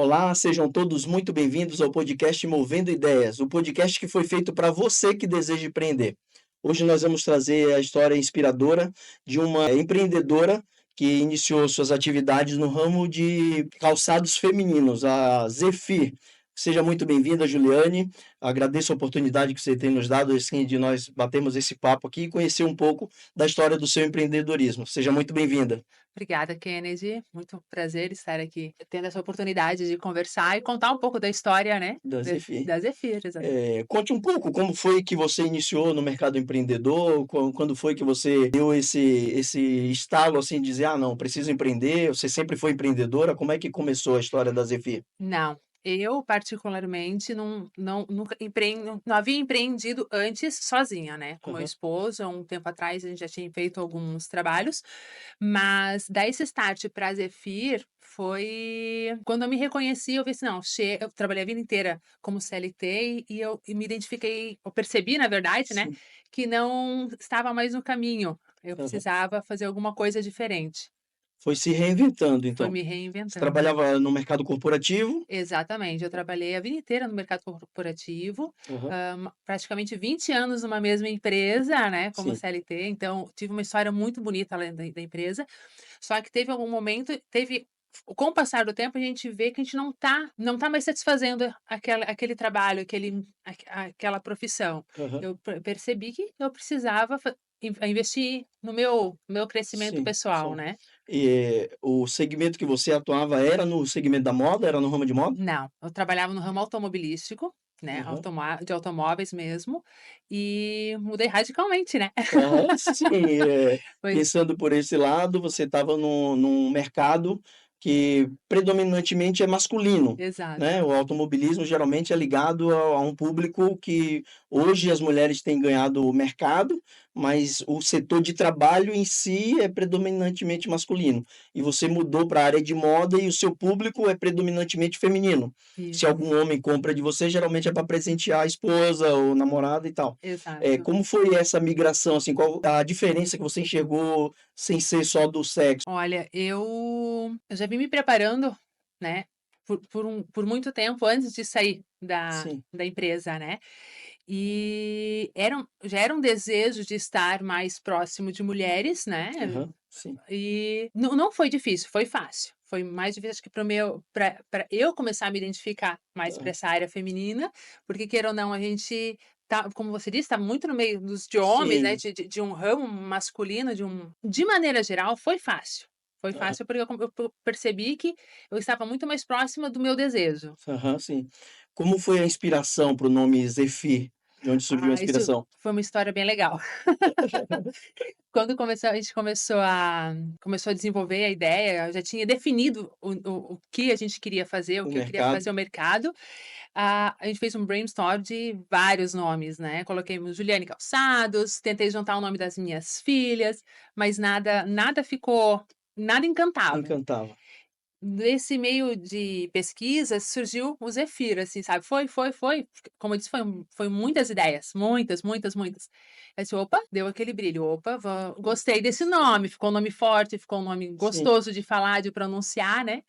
Olá, sejam todos muito bem-vindos ao podcast Movendo Ideias, o podcast que foi feito para você que deseja empreender. Hoje nós vamos trazer a história inspiradora de uma empreendedora que iniciou suas atividades no ramo de calçados femininos, a Zefir. Seja muito bem-vinda, Juliane. Agradeço a oportunidade que você tem nos dado, assim, de nós batermos esse papo aqui e conhecer um pouco da história do seu empreendedorismo. Seja muito bem-vinda. Obrigada, Kennedy. Muito prazer estar aqui tendo essa oportunidade de conversar e contar um pouco da história, né, Da Zefir. da Zefir, exatamente. Conte um pouco como foi que você iniciou no mercado empreendedor, quando foi que você deu esse estalo, assim, de dizer: "Ah, não, preciso empreender", você sempre foi empreendedora, como é que começou a história da Zefir? Não, eu particularmente nunca não havia empreendido antes sozinha, né, com meu Aham, esposo, há um tempo atrás a gente já tinha feito alguns trabalhos, mas dar esse start pra Zefir foi quando eu me reconheci, eu vi assim: "Não, eu trabalhei a vida inteira como CLT e me identifiquei, eu percebi, na verdade, né, sim, que não estava mais no caminho, eu aham. precisava fazer alguma coisa diferente". Foi se reinventando, Foi então. me Você reinventando. trabalhava no mercado corporativo. Exatamente, eu trabalhei a vida inteira no mercado corporativo, Aham, praticamente 20 anos numa mesma empresa, né, como sim, CLT, então tive uma história muito bonita além da empresa, só que teve algum momento com o passar do tempo a gente vê que a gente não tá mais satisfazendo aquele trabalho, aquela profissão. aham, Eu percebi que eu precisava investir no meu crescimento sim, pessoal, sim. né. O segmento que você atuava era no segmento da moda, era no ramo de moda? Não, eu trabalhava no ramo automobilístico, né, Aham. de automóveis mesmo, e mudei radicalmente, né. Aham, sim, Foi pensando por esse lado, você estava num mercado que predominantemente é masculino, exato. né, o automobilismo geralmente é ligado a um público que hoje as mulheres têm ganhado o mercado, mas o setor de trabalho em si é predominantemente masculino. E você mudou para a área de moda e o seu público é predominantemente feminino. Se Isso, algum homem compra de você, geralmente é para presentear a esposa ou namorada e tal. exato. Como foi essa migração, assim, qual a diferença que você enxergou sem ser só do sexo? Olha, eu já vim me preparando, né, por muito tempo antes de sair Sim, da empresa, né, e já era um desejo de estar mais próximo de mulheres, né. aham, sim, E não foi difícil, foi fácil. Foi mais difícil acho que para eu começar a me identificar mais para aham, essa área feminina, porque queira ou não a gente tá, como você disse, tá muito no meio de homens, né, sim, de um ramo masculino, de maneira geral foi fácil. Foi aham, fácil porque eu percebi que eu estava muito mais próxima do meu desejo. aham, sim. Como foi a inspiração para o nome Zefir? De onde surgiu a Ah, isso inspiração? foi uma história bem legal. Quando a gente começou a desenvolver a ideia, eu já tinha definido o que a gente queria fazer, o O que eu queria mercado? fazer o mercado. A gente fez um brainstorm de vários nomes, né, coloquemos Juliane Calçados, tentei juntar o nome das minhas filhas, mas nada encantava. Encantava. Nesse meio de pesquisas surgiu o Zefir, assim, sabe, como eu disse, foi muitas ideias, muitas, muitas, muitas. Aí disse: "Opa", deu aquele brilho, "Opa, gostei desse nome", ficou um nome forte, ficou um nome Sim, gostoso de falar, de pronunciar, né.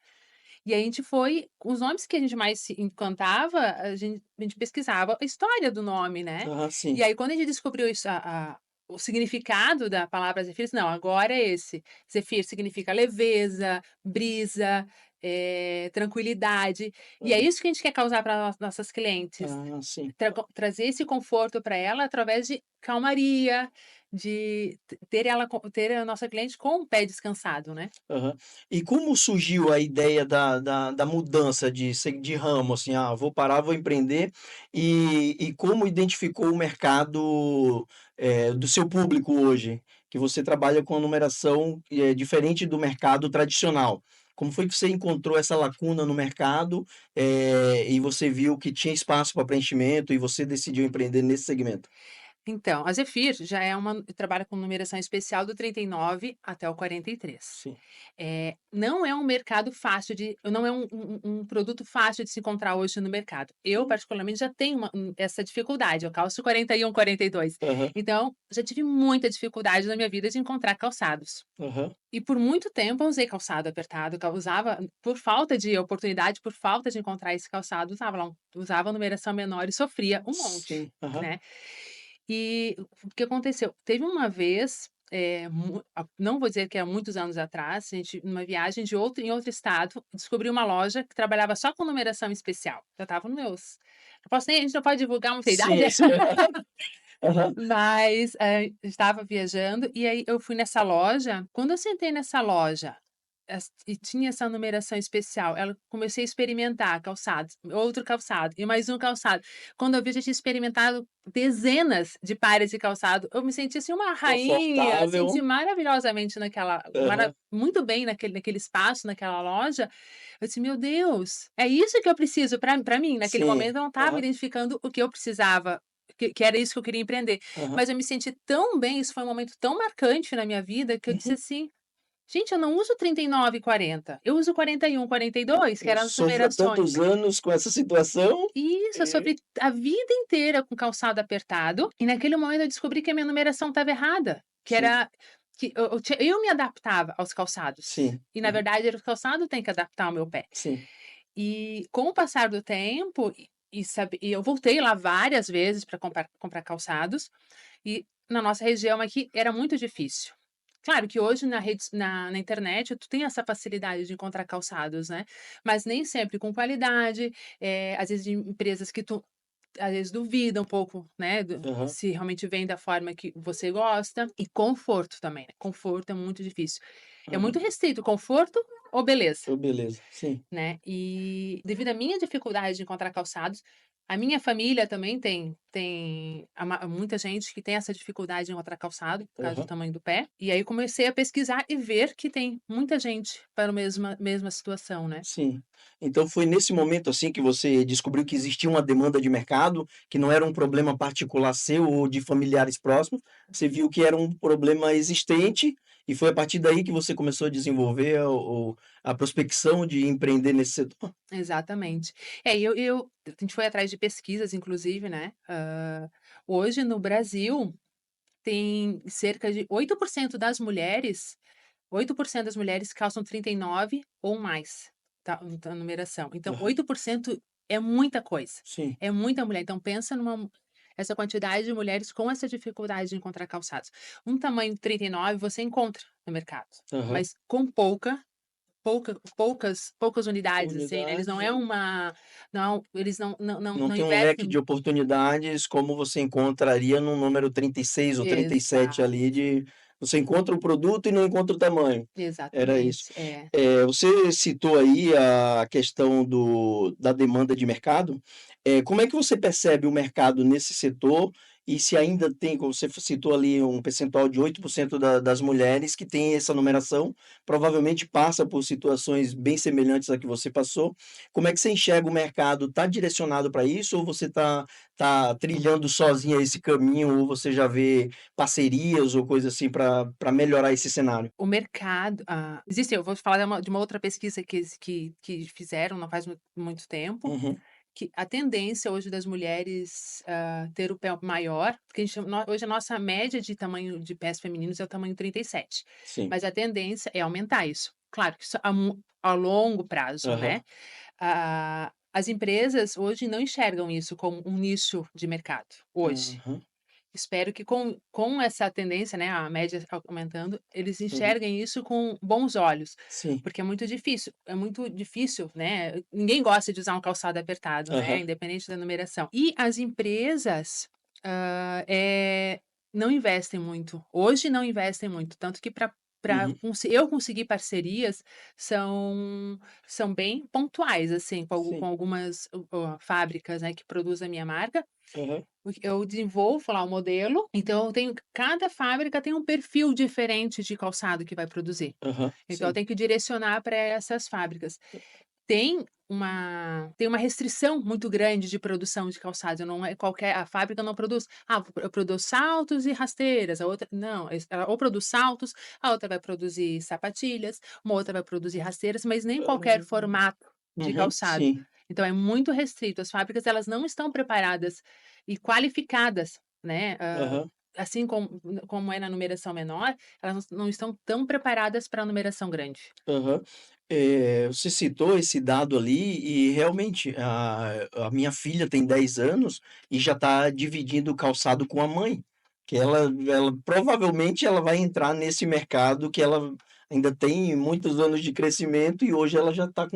E a gente foi os nomes que a gente mais se encantava, a gente pesquisava a história do nome, né. aham, E sim, aí quando a gente descobriu isso, o significado da palavra Zefir, disse: "Não, agora é esse". Zefir significa leveza, brisa, tranquilidade, e é aham. isso que a gente quer causar para nossas clientes, Ah, sim. trazer esse conforto para ela através de calmaria, de ter a nossa cliente com o pé descansado, né. Aham. E como surgiu a ideia da mudança de ramo, assim: "Ah, vou parar, vou empreender", e como identificou o mercado, do seu público hoje? Que você trabalha com a numeração, diferente do mercado tradicional. Como foi que você encontrou essa lacuna no mercado, e você viu que tinha espaço para preenchimento e você decidiu empreender nesse segmento? Então, a Zefir já é trabalha com numeração especial do 39 até o 43. Sim. Não é um mercado fácil não é um produto fácil de se encontrar hoje no mercado. Eu, particularmente, já tenho essa dificuldade, eu calço 41, 42. Aham, Então, já tive muita dificuldade na minha vida de encontrar calçados. aham. E por muito tempo eu usei calçado apertado, que eu usava por falta de oportunidade, por falta de encontrar esse calçado, usava numeração menor e sofria um monte, Sim, aham. né. E o que aconteceu? Teve uma vez, não vou dizer que há muitos anos atrás, a gente numa viagem em outro estado, descobri uma loja que trabalhava só com numeração especial. Já estava nos meus não posso nem a gente não pode divulgar muita idade, Sim, sim. Aham. mas, estava viajando e aí eu fui nessa loja, quando eu sentei nessa loja, e tinha essa numeração especial, comecei a experimentar calçados, outro calçado e mais um calçado. Quando eu vi, eu já tinha experimentado dezenas de pares de calçado, eu me senti, assim, uma rainha, senti Confortável. maravilhosamente Aham. muito bem naquele espaço, naquela loja. Eu disse: "Meu Deus, é isso que eu preciso para mim". Naquele Sim. momento eu não estava Aham, identificando o que eu precisava, que era isso que eu queria empreender. aham. Mas eu me senti tão bem, isso foi um momento tão marcante na minha vida, que eu disse Uhum. assim: "Gente, eu não uso 39 e 40, eu uso 41, 42", que eram as Sofro há numerações. tantos anos com essa situação Isso, eu e sofri a vida inteira com calçado apertado, e naquele momento eu descobri que a minha numeração estava errada, que sim, era que eu me adaptava aos calçados, sim. e na Aham. verdade era o calçado tem que adaptar ao meu pé. Sim. E com o passar do tempo, e eu voltei lá várias vezes para comprar calçados, e na nossa região aqui era muito difícil. Claro que hoje na internet tu tem essa facilidade de encontrar calçados, né, mas nem sempre com qualidade, às vezes de empresas que tu às vezes duvida um pouco, né, Aham, se realmente vem da forma que você gosta, e conforto também, né, conforto é muito difícil. É aham. muito restrito, conforto ou beleza. Oh, beleza. Sim. Né, e devido à minha dificuldade de encontrar calçados, a minha família também tem muita gente que tem essa dificuldade de encontrar calçado, por causa do Aham. tamanho do pé, e aí comecei a pesquisar e ver que tem muita gente para a mesma situação, né. Sim. Então foi nesse momento, assim, que você descobriu que existia uma demanda de mercado, que não era um problema particular seu ou de familiares próximos, você viu que era um problema existente e foi a partir daí que você começou a desenvolver a prospecção de empreender nesse setor? Exatamente. A gente foi atrás de pesquisas inclusive, né, hoje no Brasil tem cerca de 8% das mulheres calçam 39 ou mais, tá, da numeração. Então Aham. 8% é muita coisa, Sim. é muita mulher. Então pensa essa quantidade de mulheres com essa dificuldade de encontrar calçados. Um tamanho 39 você encontra no mercado, Aham. mas com poucas unidades, assim, né, eles não Unidades é e uma não, eles não não tem um leque investem. de oportunidades como você encontraria no número 36 ou 37 Exato, ali de você encontra o produto e não encontra o tamanho. Era isso. exatamente, é. Você citou aí a questão da demanda de mercado. Como é que você percebe o mercado nesse setor e se ainda tem, como você citou ali, um percentual de 8% das mulheres que tem essa numeração, provavelmente passa por situações bem semelhantes à que você passou. Como é que você enxerga o mercado? Está direcionado para isso ou você está trilhando sozinha esse caminho ou você já vê parcerias ou coisa assim para melhorar esse cenário? O mercado eu vou falar de uma outra pesquisa que fizeram não faz muito tempo, Uhum. que a tendência hoje das mulheres, ter o pé maior, porque a gente hoje a nossa média de tamanho de pés femininos é o tamanho 37, Sim. mas a tendência é aumentar isso. Claro que isso a longo prazo, né. Aham. As empresas hoje não enxergam isso como um nicho de mercado, hoje. Aham. Espero que com essa tendência, né, a média aumentando, eles Uhum. enxerguem isso com bons olhos, Sim. porque é muito difícil, né, ninguém gosta de usar um calçado apertado, né, Aham. independente da numeração. E as empresas, não investem muito, hoje não investem muito, tanto que para Uhum. eu conseguir parcerias são bem pontuais, assim, com Sim. algumas, fábricas, né, que produzem a minha marca, Aham. porque eu desenvolvo lá o modelo, então eu tenho cada fábrica tem um perfil diferente de calçado que vai produzir. Aham. Então eu Sim. tenho que direcionar para essas fábricas. tem uma restrição muito grande de produção de calçados, não é qualquer a fábrica não produz: "Ah, eu produzo saltos e rasteiras", a outra não, ela ou produz saltos, a outra vai produzir sapatilhas, uma outra vai produzir rasteiras, mas nem qualquer Hã. formato de Uhum, calçado. sim. Então é muito restrito, as fábricas elas não estão preparadas e qualificadas, né, Aham, assim como é na numeração menor, elas não estão tão preparadas para a numeração grande. aham. Você citou esse dado ali e realmente a minha filha tem 10 anos e já está dividindo o calçado com a mãe, que ela provavelmente ela vai entrar nesse mercado que ela ainda tem muitos anos de crescimento e hoje ela já está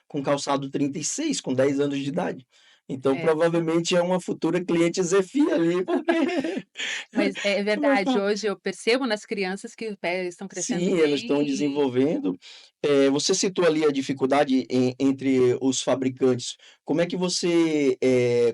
com calçado 36 com 10 anos de idade. Então É. provavelmente é uma futura cliente Zefia ali, porque Mas é vai verdade, estar. hoje eu percebo nas crianças que os pés estão crescendo Sim, elas estão bem e desenvolvendo. Você citou ali a dificuldade entre os fabricantes. Como é que você,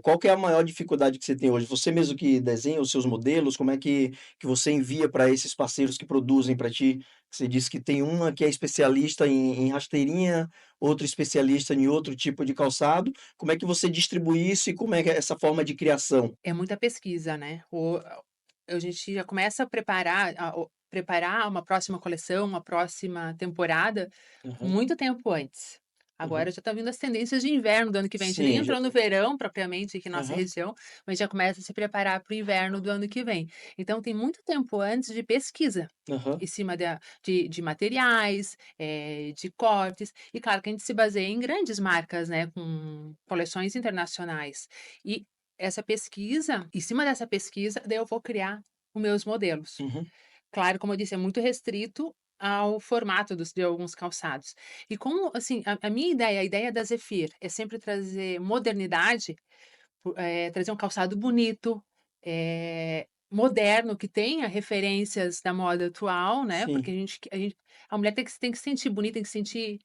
qual que é a maior dificuldade que você tem hoje? Você mesmo que desenha os seus modelos? Como é que você envia para esses parceiros que produzem para ti? Você disse que tem uma que é especialista em rasteirinha, outro especialista em outro tipo de calçado. Como é que você distribui isso e como é que é essa forma de criação? é muita pesquisa, né. A gente já começa a preparar uma próxima coleção, uma próxima temporada, Aham, muito tempo antes. Agora aham. já tá vindo as tendências de inverno do ano que vem, a gente nem Sim, já entrou no tá. verão propriamente aqui na nossa Aham, região, mas já começa a se preparar para o inverno do ano que vem. Então tem muito tempo antes de pesquisa, aham, em cima de materiais, de cortes, e claro que a gente se baseia em grandes marcas, né, com coleções internacionais. E essa pesquisa em cima dessa pesquisa, daí eu vou criar os meus modelos. uhum, Claro, como eu disse, é muito restrito ao formato de alguns calçados. E como, assim, a minha ideia, a ideia da Zefir é sempre trazer modernidade, trazer um calçado bonito, moderno, que tenha referências da moda atual, né, porque sim. a mulher tem que se sentir bonita, tem que se sentir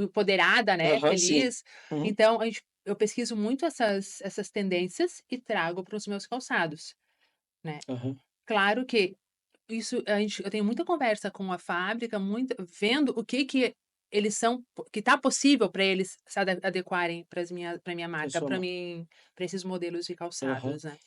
empoderada, né, Aham, sim. feliz. Uhum. Então eu pesquiso muito essas tendências e trago para os meus calçados, né. Aham, Claro que eu tenho muita conversa com a fábrica, muita vendo o que eles são que tá possível para eles se adequarem para minha marca, para transformar. mim, para esses modelos de Aham. calçados, né.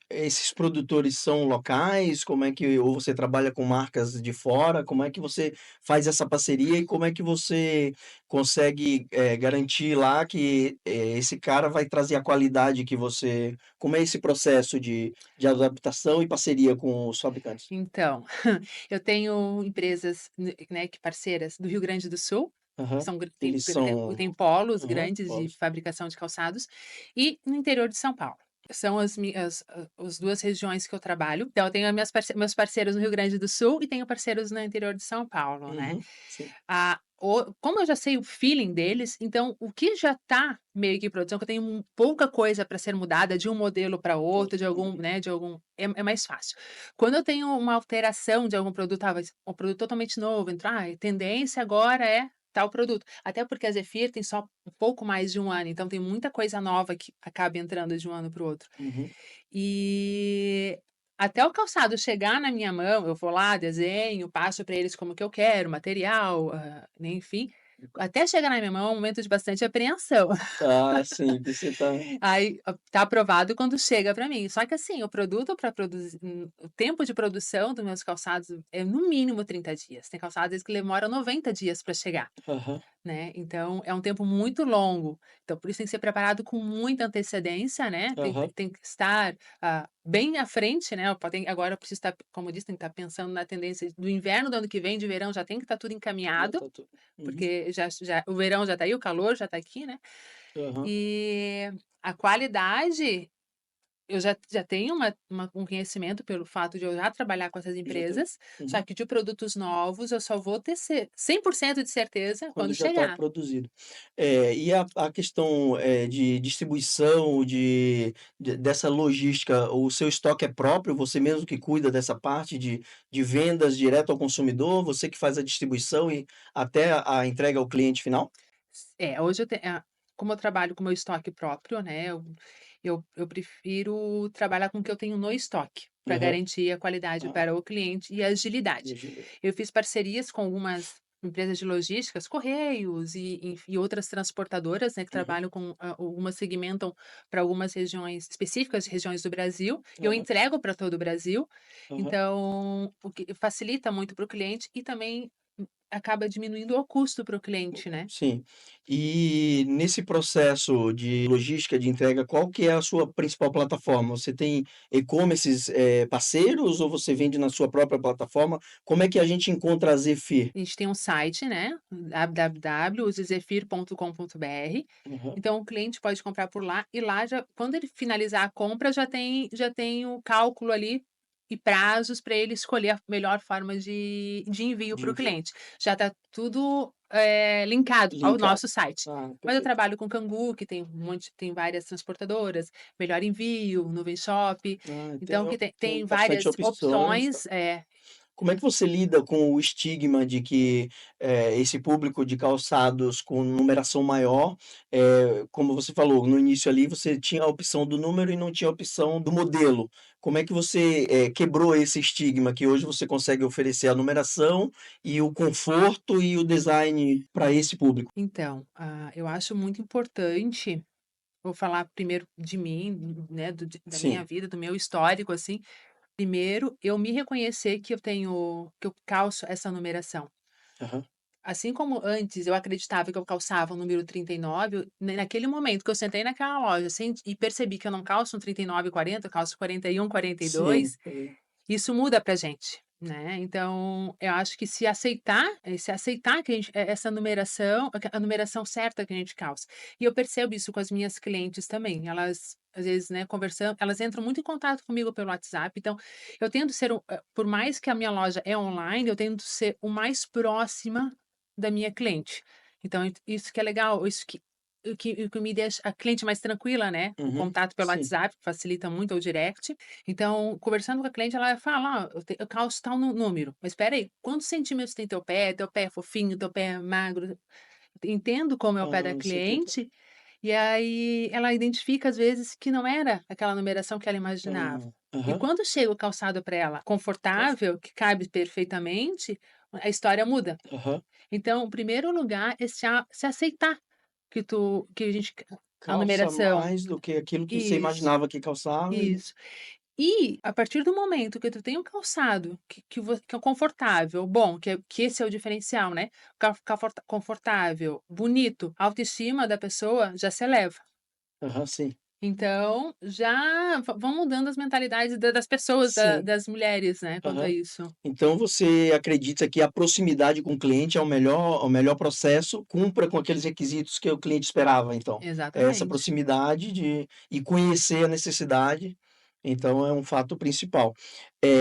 Esses produtores são locais? Como é que ou você trabalha com marcas de fora? Como é que você faz essa parceria e como é que você consegue, garantir lá que, esse cara vai trazer a qualidade que você como é esse processo de adaptação e parceria com os fabricantes? Então, eu tenho empresas, né, que parceiras do Rio Grande do Sul, que Aham. são gr Eles são tem polos aham, grandes de polos. fabricação de calçados, e no interior de São Paulo. São as 2 regiões que eu trabalho. Então eu tenho as meus parceiros no Rio Grande do Sul e tenho parceiros no interior de São Paulo, né. Uhum, sim. Como eu já sei o feeling deles, então o que já está meio que em produção, que eu tenho pouca coisa para ser mudada de um modelo para outro, de algum, Uhum, né, é mais fácil. Quando eu tenho uma alteração de algum produto, vai ser um produto totalmente novo, tendência agora é tal produto. Até porque a Zefir tem só um pouco mais de um ano, então tem muita coisa nova que acaba entrando de um ano para o outro. uhum, E até o calçado chegar na minha mão, eu vou lá, desenho, passo para eles como que eu quero, material, né, enfim, até chegar na minha mão é um momento de bastante apreensão. ah, sim, você tá Aí, tá aprovado quando chega para mim. Só que assim, o produto para produzir o tempo de produção dos meus calçados é no mínimo 30 dias. Tem calçados que demoram 90 dias para chegar. aham, Né, então é um tempo muito longo, então por isso tem que ser preparado com muita antecedência, né, aham. tem que estar, bem à frente, né, agora eu preciso estar, como eu disse, tem que estar pensando na tendência do inverno do ano que vem, de verão já tem que estar tudo Já encaminhado, tá tudo uhum, porque já o verão já está aí, o calor já está aqui, né, aham, e a qualidade eu já tenho um conhecimento pelo fato de eu já trabalhar com essas já tem empresas, só uhum. que de produtos novos eu só vou ter 100% de certeza Quando quando já está chegar. produzido. E a questão, de distribuição, dessa logística, o seu estoque é próprio? Você mesmo que cuida dessa parte de vendas direto ao consumidor? Você que faz a distribuição e até a entrega ao cliente final? Hoje como eu trabalho com o meu estoque próprio, né, eu prefiro trabalhar com o que eu tenho no estoque, para Aham. garantir a qualidade Ah, para o cliente e a agilidade. entendi. Eu fiz parcerias com algumas empresas de logísticas, Correios e outras transportadoras, né, que Uhum. trabalham com algumas segmentam para algumas regiões específicas, regiões do Brasil, e eu Aham, entrego para todo o Brasil, aham. então o que facilita muito para o cliente e também acaba diminuindo o custo para o cliente, né. Sim. E nesse processo de logística de entrega, qual que é a sua principal plataforma? Você tem e-commerces, parceiros ou você vende na sua própria plataforma? Como é que a gente encontra a Zefir? A gente tem um site, né, www.zefir.com.br, Aham. então o cliente pode comprar por lá e lá já quando ele finalizar a compra já tem o cálculo ali e prazos para ele escolher a melhor forma de envio De para o envio. cliente. Já está tudo, linkado ao Linkado. nosso site. Ah, Mas eu perfeito. trabalho com Cangu, que tem várias transportadoras, Melhor Envio, Nuvem Shop, Ah, então que tem tem bastante várias opções. opções. É. Como é que você lida com o estigma de que, esse público de calçados com numeração maior, como você falou, no início ali você tinha a opção do número e não tinha a opção do modelo. Como é que você, quebrou esse estigma que hoje você consegue oferecer a numeração e o conforto e o design para esse público? Então, eu acho muito importante, vou falar primeiro de mim, né, da minha Sim. vida, do meu histórico, assim. Primeiro, eu me reconhecer que eu calço essa numeração. Aham. Assim como antes eu acreditava que eu calçava o número 39, naquele momento que eu sentei naquela loja e percebi que eu não calço um 39 40, eu calço 41, Sim. 42. Isso muda pra gente, né, então eu acho que se aceitar que essa numeração, a numeração certa que a gente calça. E eu percebo isso com as minhas clientes também, elas, às vezes, né, conversando, elas entram muito em contato comigo pelo WhatsApp, então eu tento ser por mais que a minha loja é online, eu tento ser o mais próxima da minha cliente. Então isso que é legal, isso que me deixa a cliente mais tranquila, né, o Uhum. contato pelo Sim. WhatsApp facilita muito, ou direct. Então, conversando com a cliente, ela fala: "Ó, eu calço tal número, mas espera aí, quantos centímetros tem teu pé? Teu pé é fofinho, teu pé é magro?". Entendo como é o pé da Ah, você tenta. cliente, e aí ela identifica, às vezes, que não era aquela numeração que ela imaginava. E Aham. quando chega o calçado para ela Calça. confortável, que cabe perfeitamente, a história muda. Aham. Então, o primeiro lugar é se aceitar que a gente a Calça numeração. mais do que aquilo que você Isso, imaginava que calçava e isso. E, a partir do momento que tu tem um calçado que é confortável, bom, que esse é o diferencial, né, confortável, bonito, a autoestima da pessoa já se eleva. aham, sim. Então, já vão mudando as mentalidades das pessoas, Sim, das mulheres, né, quanto a aham. isso. Então você acredita que a proximidade com o cliente é o melhor processo, cumpra com aqueles requisitos que o cliente esperava então. É essa Exatamente. proximidade e conhecer a necessidade, então é um fato principal.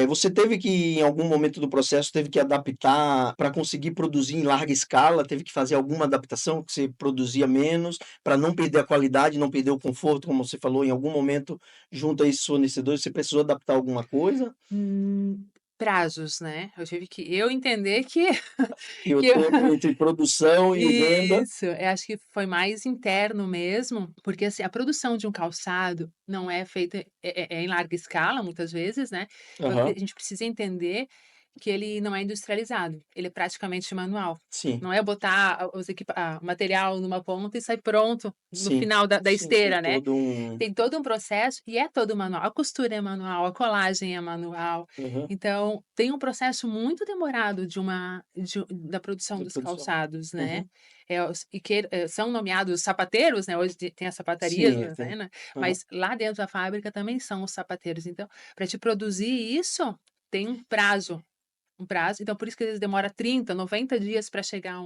Você teve que em algum momento do processo, teve que adaptar para conseguir produzir em larga escala, teve que fazer alguma adaptação, que você produzia menos, para não perder a qualidade, não perder o conforto, como você falou, em algum momento, junto a esses fornecedores, você precisou adaptar alguma coisa? Hum, prazos, né, eu tive que eu entender que E o que eu tempo entre produção e venda. Isso, eu acho que foi mais interno mesmo, porque, assim, a produção de um calçado não é feita em larga escala, muitas vezes, né, então Aham, a gente precisa entender que ele não é industrializado, ele é praticamente manual. sim, Não é botar o material numa ponta e sair pronto no sim, final da sim, tem esteira, né. todo um Tem todo um processo e é todo manual. A costura é manual, a colagem é manual. aham, Então, tem um processo muito demorado da produção de dos produção. calçados, né. Uhum. São nomeados sapateiros, né, hoje tem as sapatarias, Sim, tem. né, Aham. mas lá dentro da fábrica também são os sapateiros. Então, para te produzir isso, tem um prazo, então por isso que às vezes demora 30, 90 dias para chegar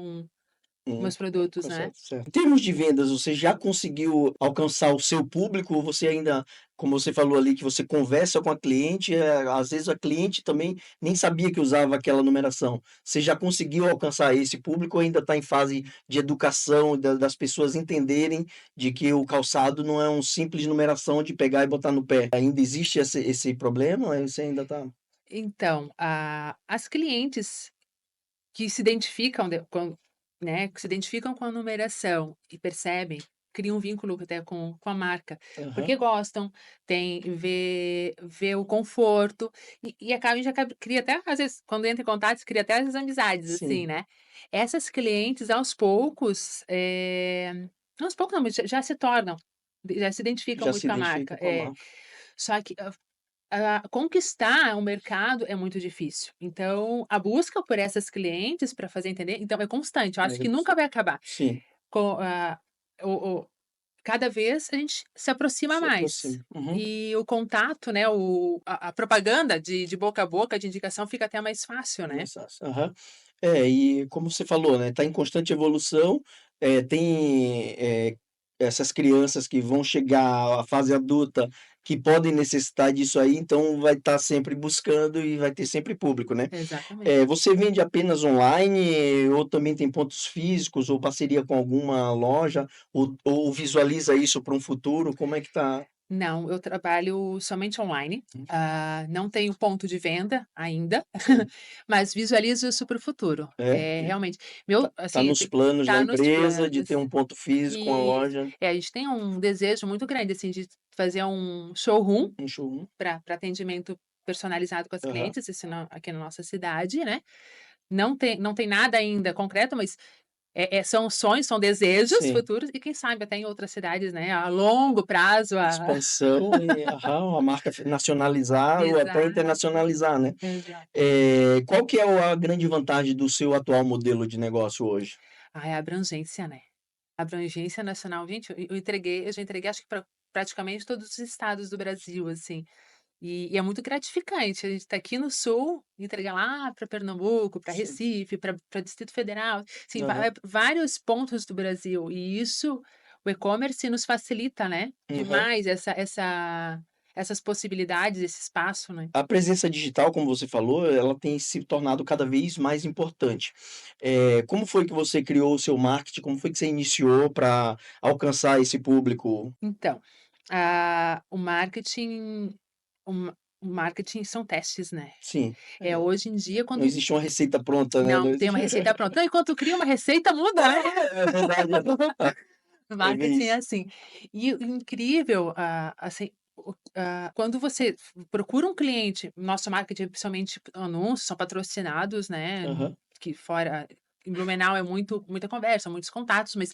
meus produtos, né. Certo, certo. Em termos de vendas, você já conseguiu alcançar o seu público ou você ainda, como você falou ali, que você conversa com a cliente, às vezes a cliente também nem sabia que usava aquela numeração. Você já conseguiu alcançar esse público ou ainda está em fase de educação, das pessoas entenderem de que o calçado não é um simples numeração de pegar e botar no pé? Ainda existe esse problema? Ou você ainda está. Então, as clientes que se identificam, que se identificam com a numeração e percebem cria um vínculo até com a marca, Aham. porque gostam, vê o conforto, a gente acaba cria até, às vezes, quando entra em contato, cria até as amizades, assim, Sim, né. Essas clientes, aos poucos não, mas já se tornam, já se identificam já se muito com a identifica marca. com a É. marca. Só que, conquistar o mercado é muito difícil. Então, a busca por essas clientes para fazer entender então é constante, eu É acho que nunca vai acabar. sim, Com a o Cada vez a gente se aproxima se mais. aproxima. Uhum. E o contato, né, a propaganda de boca a boca, de indicação, fica até mais fácil, né. Mais fácil. Aham. É, e como você falou, né, tá em constante evolução, tem, essas crianças que vão chegar à fase adulta, que podem necessitar disso aí, então vai estar sempre buscando e vai ter sempre público, né. Exatamente. Você vende apenas online ou também tem pontos físicos ou parceria com alguma loja, ou visualiza isso para um futuro, como é que tá? Não, eu trabalho somente online, Hum, não tenho ponto de venda ainda, sim. mas visualizo isso para o futuro. É, É e realmente tá meu tá assim, nos planos da tá nos empresa de planos. ter um ponto físico, uma E loja, a gente tem um desejo muito grande, assim, de fazer um showroom um showroom. para atendimento personalizado com as Aham. clientes, isso aqui na nossa cidade, né. Não tem nada ainda concreto, mas são sonhos, são desejos Sim, futuros e quem sabe até em outras cidades, né, a longo prazo, expansão e aham, a marca nacionalizar ou até Exato, internacionalizar, né. exato. Qual que é a grande vantagem do seu atual modelo de negócio hoje? Ah, é a abrangência, né. Abrangência nacional. Gente, eu já entreguei acho que para praticamente todos os estados do Brasil, assim. E é muito gratificante a gente estar aqui no sul, entregar lá para Pernambuco, para Sim. Recife, para Distrito Federal, assim, Aham. vários pontos do Brasil. E isso, o e-commerce nos facilita, né, Aham. demais essas possibilidades, esse espaço, né. A presença digital, como você falou, ela tem se tornado cada vez mais importante. Como foi que você criou o seu marketing? Como foi que você iniciou para alcançar esse público? Então, o marketing o ma o marketing são testes, né. Sim, Hoje em dia não quando existe uma receita pronta, né, não não tem uma existe receita pronta. Não, enquanto cria uma receita muda, né. é verdade. O É bem marketing é isso. assim. E o incrível, assim, quando você procura um cliente, nosso marketing, principalmente anúncios, são patrocinados, né, Aham. que fora em Blumenau é muita conversa, muitos contatos, mas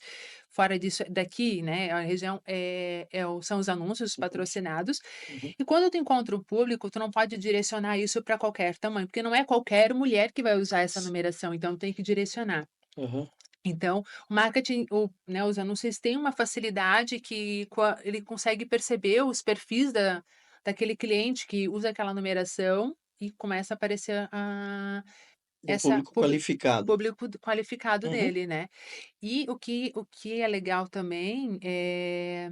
fora disso, daqui, né, a região, são os anúncios patrocinados. Uhum. E quando tu encontra o público, tu não pode direcionar isso para qualquer tamanho, porque não é qualquer mulher que vai usar essa numeração, então tem que direcionar. Aham. Então, o marketing, né, os anúncios têm uma facilidade que ele consegue perceber os perfis daquele cliente que usa aquela numeração e começa a aparecer Um público o qualificado. público qualificado Uhum. dele, né. E o que é legal também é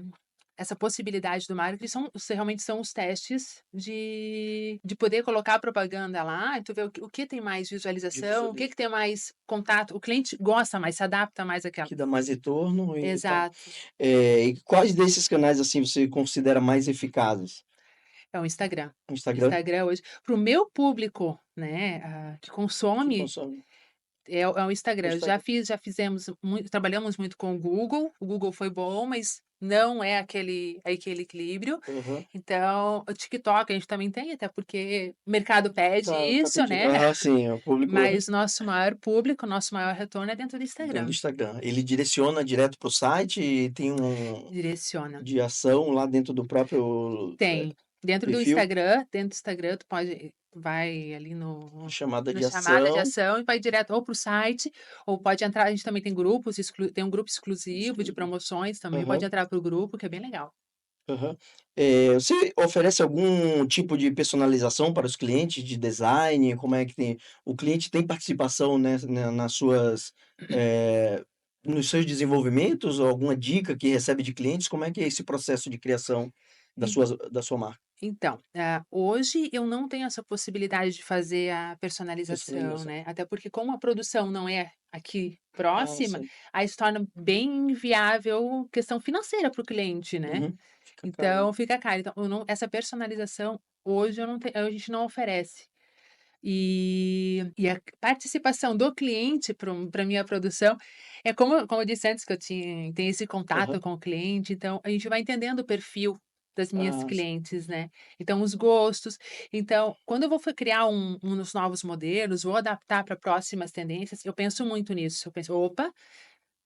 essa possibilidade do marketing realmente são os testes de poder colocar a propaganda lá e tu vê o que tem mais De visualização, o que visualiza que tem mais contato, o cliente gosta mais, se adapta mais àquela. que dá mais retorno e tal. Exato. E quais desses canais, assim, você considera mais eficazes? É o Instagram. O Instagram? Instagram hoje para o meu público, né, que Que consome, consome é o o Instagram. Instagram. Já fizemos trabalhamos muito com o Google foi bom, mas não é aquele equilíbrio. Aham. Então, o TikTok a gente também tem, até porque o mercado pede Tá isso, pedindo né, sim, o público mas nosso maior público, nosso maior retorno é dentro do dentro do Instagram. Instagram. Ele direciona direto para o site e tem um Direciona. de ação lá dentro do próprio, Tem. perfil, Dentro do Instagram tu vai ali no chamada no de chamada de ação, ação e vai direto ou para o site, ou pode entrar, a gente também tem grupos tem um grupo exclusivo de exclusivo. promoções também, pode Aham, entrar para o grupo que é bem legal. aham. Você oferece algum tipo de personalização para os clientes, de design? Como é que tem o cliente tem participação, né, nas suas, eh, nos seus desenvolvimentos ou alguma dica que recebe de clientes? Como é que é esse processo de criação da sua marca? Então, hoje eu não tenho essa possibilidade de fazer a personalização, Personalização. né, até porque como a produção não é aqui Ah, próxima, sim. aí se torna bem inviável questão financeira para o cliente, né. Uhum. Fica caro, Então né. fica caro, então eu não essa personalização hoje eu não te a gente não oferece. E a participação do cliente para minha produção é como eu disse antes que eu tenho esse contato Aham. com o cliente, então a gente vai entendendo o perfil das minhas Ah, clientes, né. Então os gostos. Então, quando eu vou criar um dos novos modelos, vou adaptar para próximas tendências, eu penso muito nisso, eu penso: "Opa,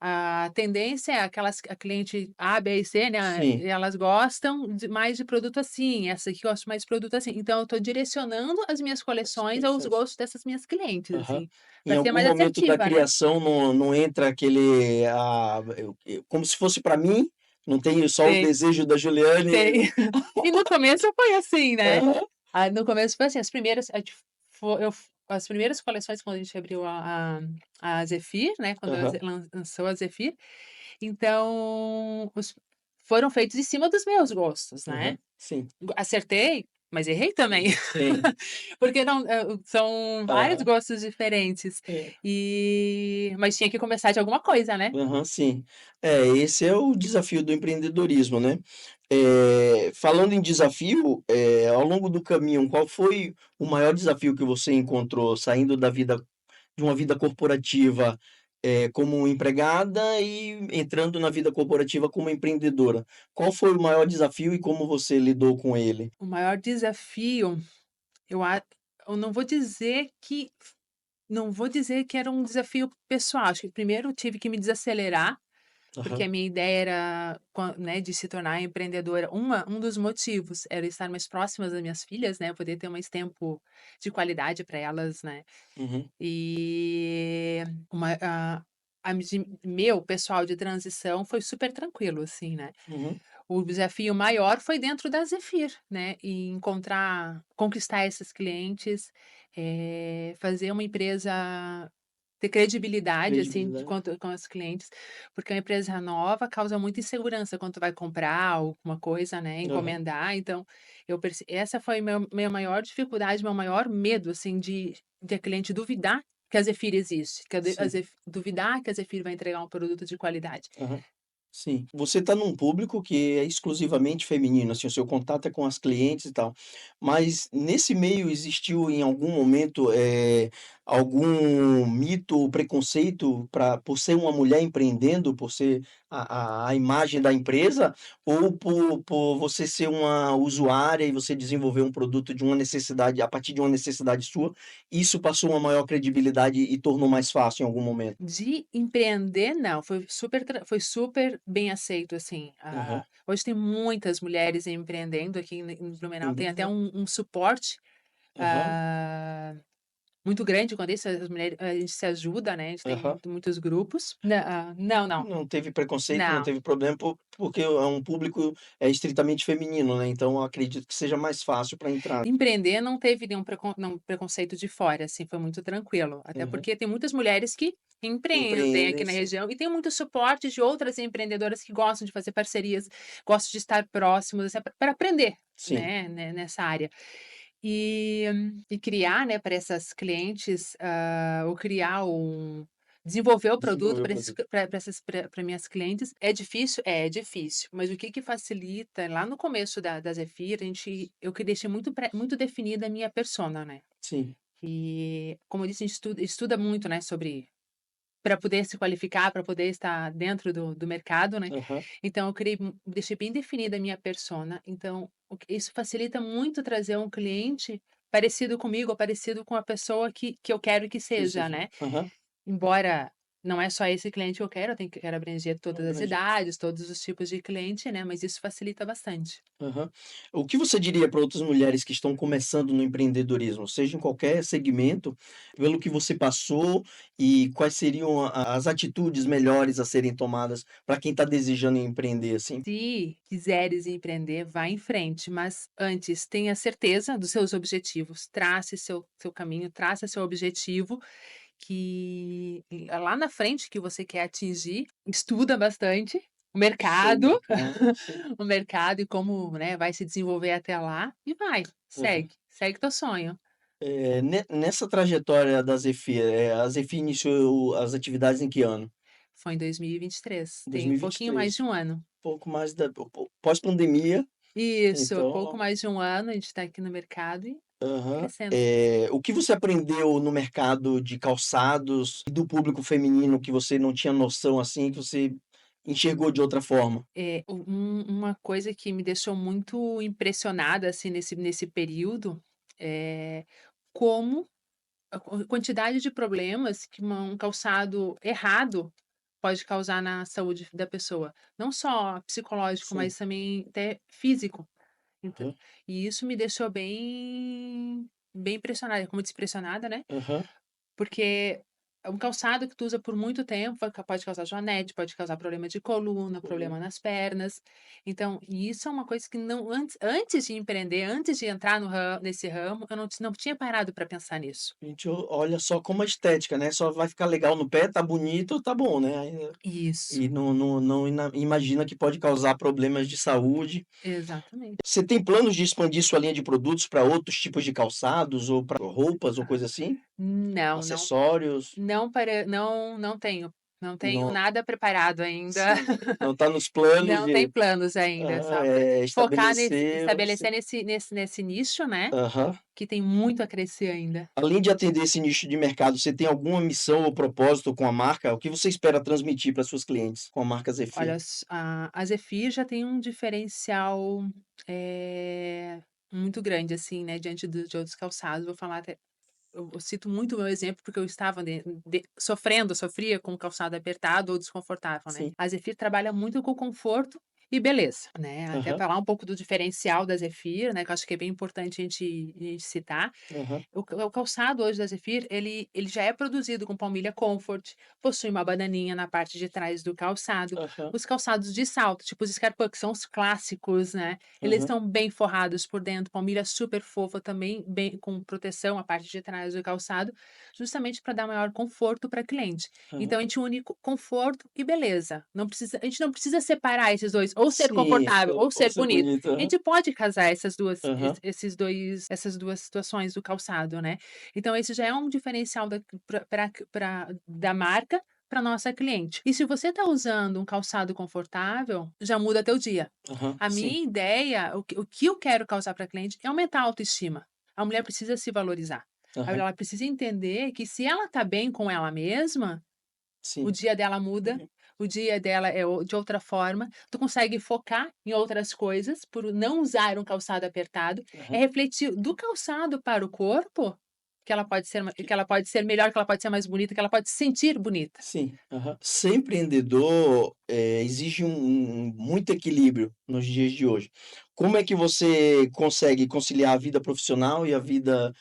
a tendência é a cliente A, B e C, né, sim, elas gostam mais de produto assim, essa aqui gosta mais de produto assim". Então eu estou direcionando as minhas esse coleções aos processo. gostos dessas minhas clientes, Aham. assim, Em para ser algum mais momento da assertiva, né. criação não entra aquele, como se fosse para mim, não tem só o Sei, desejo da Juliane. sei. E no começo foi assim, né. Aham, No começo foi assim, as primeiras a gente fo eu f as primeiras coleções quando a gente abriu a Zefir, né, quando a aham, Ze lançou a Zefir, então foram feitos em cima dos meus gostos, né. aham, sim, Acertei, mas errei também, sim. porque não são vários Aham, gostos diferentes, é. mas tinha que começar de alguma coisa, né. Aham, sim. É, esse é o desafio do empreendedorismo, né. Falando em desafio, ao longo do caminho, qual foi o maior desafio que você encontrou saindo de uma vida corporativa, como empregada e entrando na vida corporativa como empreendedora? Qual foi o maior desafio e como você lidou com ele? O maior desafio, eu a eu não vou dizer que era um desafio pessoal, acho que primeiro eu tive que me desacelerar, porque Aham, a minha ideia era né, de se tornar empreendedora, um dos motivos era estar mais próximas das minhas filhas, né, poder ter mais tempo de qualidade para elas, né. uhum, E a de meu pessoal de transição foi super tranquilo, assim, né. uhum, O desafio maior foi dentro da Zefir, né, e conquistar esses clientes, fazer uma empresa ter credibilidade, assim, de credibilidade. quanto com os clientes, porque é uma empresa nova causa muita insegurança quando tu vai comprar alguma coisa, né, Aham, encomendar, então essa foi minha maior dificuldade, meu maior medo, assim, de a cliente duvidar que a Zefir existe, que a sim, Zef duvidar que a Zefir vai entregar um produto de qualidade. aham. Sim. Você está num público que é exclusivamente feminino, assim, o seu contato é com as clientes e tal. Mas nesse meio existiu em algum momento, algum mito ou preconceito por ser uma mulher empreendendo, por ser a imagem da empresa, ou por você ser uma usuária e você desenvolver um produto de uma necessidade a partir de uma necessidade sua, isso passou uma maior credibilidade e tornou mais fácil em algum momento? De empreender, não, foi super bem aceito, assim, Aham. hoje tem muitas mulheres empreendendo aqui em Blumenau, tem até Empreendendo. um suporte, Aham, ah, muito grande quando isso, as mulheres a gente se ajuda, né, a gente tem aham. muitos grupos. Não, não, Não teve preconceito, não não. teve problema, porque é um público, estritamente feminino, né, então eu acredito que seja mais fácil para entrar. Empreender não teve nenhum preconceito de fora, assim, foi muito tranquilo, até Aham. porque tem muitas mulheres que empreendem aqui Empreendem, na sim. região e tem muito suporte de outras empreendedoras que gostam de fazer parcerias, gostam de estar próximos, assim, para aprender, Sim. né, nessa área. E criar, né, para essas clientes, ou criar desenvolver o produto Desenvolver o para esses produto. pra essas pra minhas clientes é difícil? É difícil, mas o que que facilita, lá no começo da Zefir, eu que deixei muito definida a minha persona, né. Sim. E, como eu disse, a gente estuda muito, né, sobre para poder se qualificar, para poder estar dentro do mercado, né. Aham. Então eu deixei bem definida a minha persona, então isso facilita muito trazer um cliente parecido comigo ou parecido com a pessoa que eu quero que Que seja, seja né. aham. Embora não é só esse cliente que eu quero, quero abranger todas as Abranger. idades, todos os tipos de cliente, né, mas isso facilita bastante. Aham. O que você diria para outras mulheres que estão começando no empreendedorismo, seja em qualquer segmento, pelo que você passou e quais seriam as atitudes melhores a serem tomadas para quem está desejando empreender, assim? Se quiseres empreender, vá em frente, mas antes tenha certeza dos seus objetivos, trace seu caminho, traça seu objetivo, que lá na frente que você quer atingir, estuda bastante o Estuda o mercado, mercado, sim. o mercado e como, né, vai se desenvolver até lá e vai, Aham. segue teu sonho. Nessa trajetória da Zefir, a Zefir iniciou as atividades em que ano? Foi em 2023, tem um pouquinho mais 2023. de um ano. Pouco mais da pós-pandemia, Isso, pouco então mais de um ano, a gente está aqui no mercado. Aham. crescendo. O que você aprendeu no mercado de calçados e do público feminino que você não tinha noção, assim, que você enxergou de outra forma? Uma coisa que me deixou muito impressionada, assim, nesse período, é como a quantidade de problemas que um calçado errado pode causar na saúde da pessoa, não só psicológico, Sim. mas também até físico. Ent Aham, e isso me deixou bem impressionada, como eu disse, impressionada, né, aham. porque é um calçado que tu usa por muito tempo pode causar joanete, pode causar problema de coluna, Uhum. problema nas pernas. Então, e isso é uma coisa que não antes de empreender, antes de entrar nesse ramo, eu não tinha parado para pensar nisso. A gente olha só como a estética, né, só vai ficar legal no pé, tá bonito, tá bom, né, Isso, e não imagina que pode causar problemas de saúde. exatamente. Você tem planos de expandir sua linha de produtos para outros tipos de calçados ou para roupas ou coisa assim? Não, não. Acessórios? Não tenho. Não tenho Não, nada preparado ainda. sim, não está nos planos Não tem de planos ainda, só focar estabelecer você. estabelecer nesse nicho, né, Aham. que tem muito a crescer ainda. Além de atender esse nicho de mercado, você tem alguma missão ou propósito com a marca? O que você espera transmitir para suas clientes com a marca Olha, Zefir? a Zefir já tem um diferencial, muito grande, assim, né, diante de outros calçados. Vou falar até eu cito muito o meu exemplo, porque eu estava sofria com calçado apertado ou desconfortável, né. Sim. A Zefir trabalha muito com conforto e beleza, né, até Aham, falar um pouco do diferencial da Zefir, né, que eu acho que é bem importante a gente citar. aham, O calçado hoje da Zefir, ele já é produzido com palmilha Comfort, possui uma bananinha na parte de trás do calçado. aham, Os calçados de salto, tipo os Scarpa, que são os clássicos, né, eles aham, são bem forrados por dentro, palmilha super fofa também, bem com proteção a parte de trás do calçado, justamente para dar maior conforto para cliente. aham. Então a gente une conforto e beleza, a gente não precisa separar esses 2, ou ser Sim, confortável ou ou ser ser bonito. bonito. A Aham, gente pode casar aham, essas 2 situações do calçado, né. Então esse já é um diferencial da marca para nossa cliente. E se você está usando um calçado confortável, já muda teu dia. aham, A sim. minha ideia, o que eu quero causar para a cliente é aumentar a autoestima. A mulher precisa se valorizar. Aham, Ela precisa entender que se ela está bem com ela mesma, o sim. dia dela muda, Uhum, o dia dela é de outra forma, tu consegue focar em outras coisas por não usar um calçado apertado, é aham. refletir do calçado para o corpo, que ela pode ser melhor, que ela pode ser mais bonita, que ela pode se sentir bonita. Sim, aham. Ser empreendedor, exige muito equilíbrio nos dias de hoje. Como é que você consegue conciliar a vida profissional e a vida,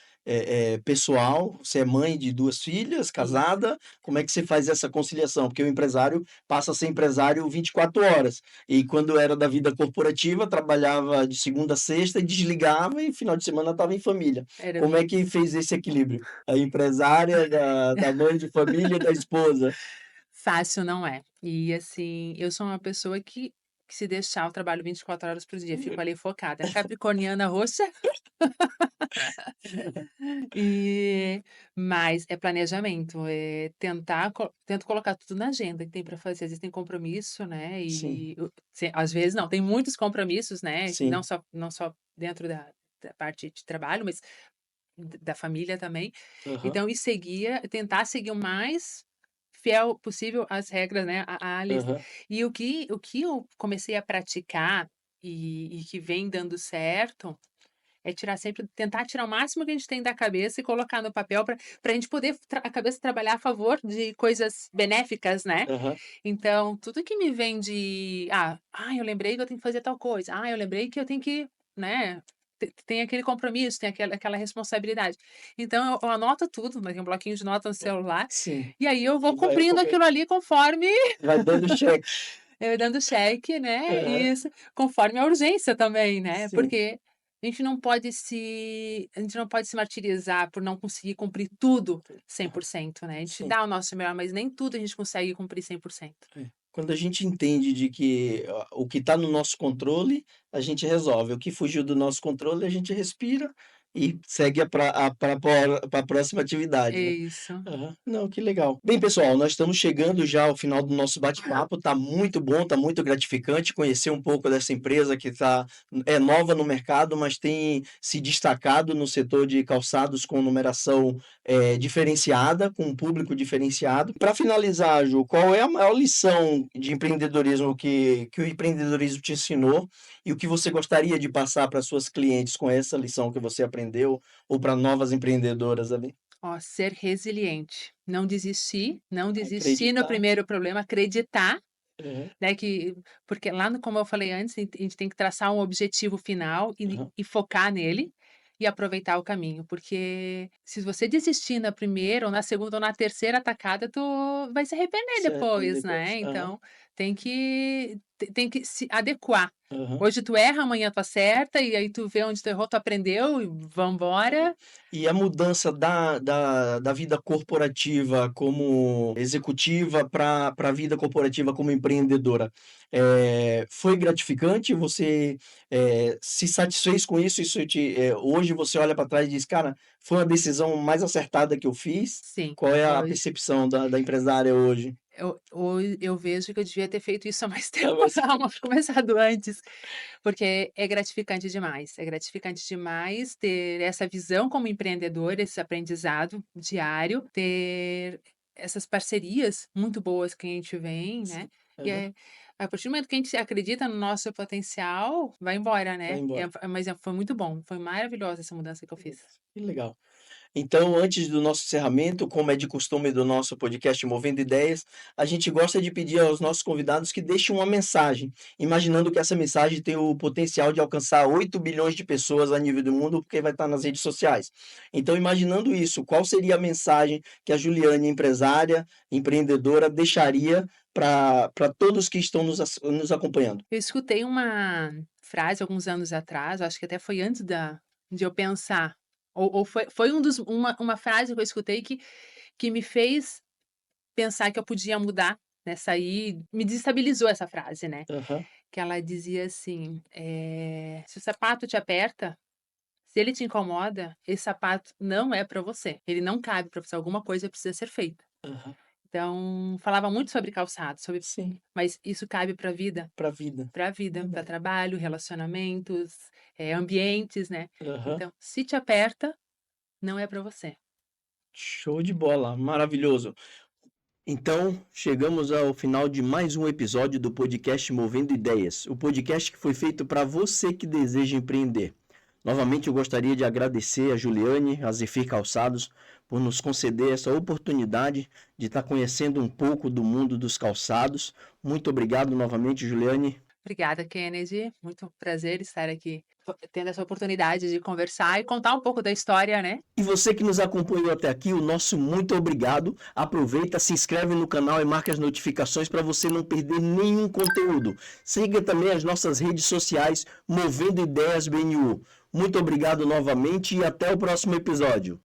pessoal? Você é mãe de 2 filhas, Isso. casada, como é que você faz essa conciliação? Porque o empresário passa a ser empresário 24 horas, e quando era da vida corporativa, trabalhava de segunda a sexta e desligava e final de semana estava em família. Era Como bem é que fez esse equilíbrio? A empresária da mãe de família e da esposa. fácil não é. E assim, eu sou uma pessoa que se deixar eu trabalho 24 horas por dia, fico ali focada, capricorniana roxa. E mas é planejamento, tento colocar tudo na agenda que tem para fazer, às vezes tem compromisso, né, Sim, às vezes não, tem muitos compromissos, né, sim. não só dentro da parte de trabalho, mas da família também. Aham, Então tentar seguir o mais fiel possível às regras, né, à lista. aham. E o que eu comecei a praticar e que vem dando certo é tentar tirar o máximo que a gente tem da cabeça e colocar no papel para a gente poder a cabeça trabalhar a favor de coisas benéficas, né. Aham. Então, tudo que me vem eu lembrei que eu tenho que fazer tal coisa. Eu lembrei que eu tenho que, né, tem aquele compromisso, tem aquela responsabilidade. Então eu anoto tudo, né, tem um bloquinho de nota no celular, Sim. e aí eu vou E cumprindo aquilo ali conforme vai dando check. eu dando cheque, né, Aham. isso, conforme a urgência também, né, Sim, porque a gente não pode se martirizar por não conseguir cumprir tudo 100%, né, a gente sim. dá o nosso melhor, mas nem tudo a gente consegue cumprir 100%. É. Quando a gente entende de que o que está no nosso controle, a gente resolve. O que fugiu do nosso controle, a gente respira e segue para a próxima É atividade, né? isso. Aham. Não, que legal. Bem, pessoal, nós estamos chegando já ao final do nosso bate-papo. Tá muito bom, tá muito gratificante conhecer um pouco dessa empresa que é nova no mercado, mas tem se destacado no setor de calçados com numeração diferenciada, com um público diferenciado. Para finalizar, Ju, qual é a maior lição de empreendedorismo que o empreendedorismo te ensinou e o que você gostaria de passar para suas clientes com essa lição que você aprendeu ou para novas empreendedoras ali? Ó, ser resiliente, não desistir, não desistir no Acreditar. primeiro problema, acreditar, Aham, né, que porque lá no como eu falei antes, a gente tem que traçar um objetivo final e aham. e focar nele, e aproveitar o caminho, porque se você desistir na primeira ou na segunda ou na terceira atacada, tu vai se arrepender Se arrepender depois, depois. né, Aham, então tem que se adequar. aham. Hoje tu erra, amanhã tu acerta, e aí tu vê onde tu errou, tu aprendeu e vambora. E a mudança da vida corporativa como executiva para a vida corporativa como empreendedora, foi gratificante? Você, se satisfez com isso? Hoje você olha para trás e diz: "Cara, foi uma decisão mais acertada que eu fiz"? Sim, Qual é a hoje percepção da empresária hoje? eu vejo que eu devia ter feito isso há mais Ah, tempo, mas calma, começado antes, porque é gratificante demais ter essa visão como empreendedor, esse aprendizado diário, ter essas parcerias muito boas que a gente vem, né, sim. e Aham. a partir do momento que a gente acredita no nosso potencial, vai embora, Vai né, embora. mas foi muito bom, foi maravilhosa essa mudança que eu fiz. Que legal. Então, antes do nosso encerramento, como é de costume do nosso podcast Movendo Ideias, a gente gosta de pedir aos nossos convidados que deixem uma mensagem, imaginando que essa mensagem tem o potencial de alcançar 8 bilhões de pessoas a nível do mundo, porque vai estar nas redes sociais. Então, imaginando isso, qual seria a mensagem que a Juliane, empresária, empreendedora, deixaria para todos que estão nos acompanhando? Eu escutei uma frase alguns anos atrás, acho que até foi antes de eu pensar, ou foi uma frase que eu escutei que me fez pensar que eu podia mudar, né, sair me desestabilizou essa frase, né, Aham, que ela dizia assim, "Se o sapato te aperta, se ele te incomoda, esse sapato não é para você, ele não cabe para você, alguma coisa precisa ser feita". aham. Então, falava muito sobre calçado, Sim, mas isso cabe para a vida? para a vida. Para a vida, para Verdade. trabalho, relacionamentos, ambientes, né. Aham. Então, se te aperta, não é para você. Show de bola, maravilhoso. Então, chegamos ao final de mais um episódio do podcast Movendo Ideias, o podcast que foi feito para você que deseja empreender. Novamente, eu gostaria de agradecer a Juliane, a Zefir Calçados, por nos conceder essa oportunidade de estar conhecendo um pouco do mundo dos calçados. Muito obrigado novamente, Juliane. Obrigada, Kennedy, muito prazer estar aqui, tendo essa oportunidade de conversar e contar um pouco da história, né. E você que nos acompanhou até aqui, o nosso muito obrigado. Aproveita, se inscreve no canal e marca as notificações para você não perder nenhum conteúdo. Siga também as nossas redes sociais, Movendo Ideias BNU. Muito obrigado novamente e até o próximo episódio.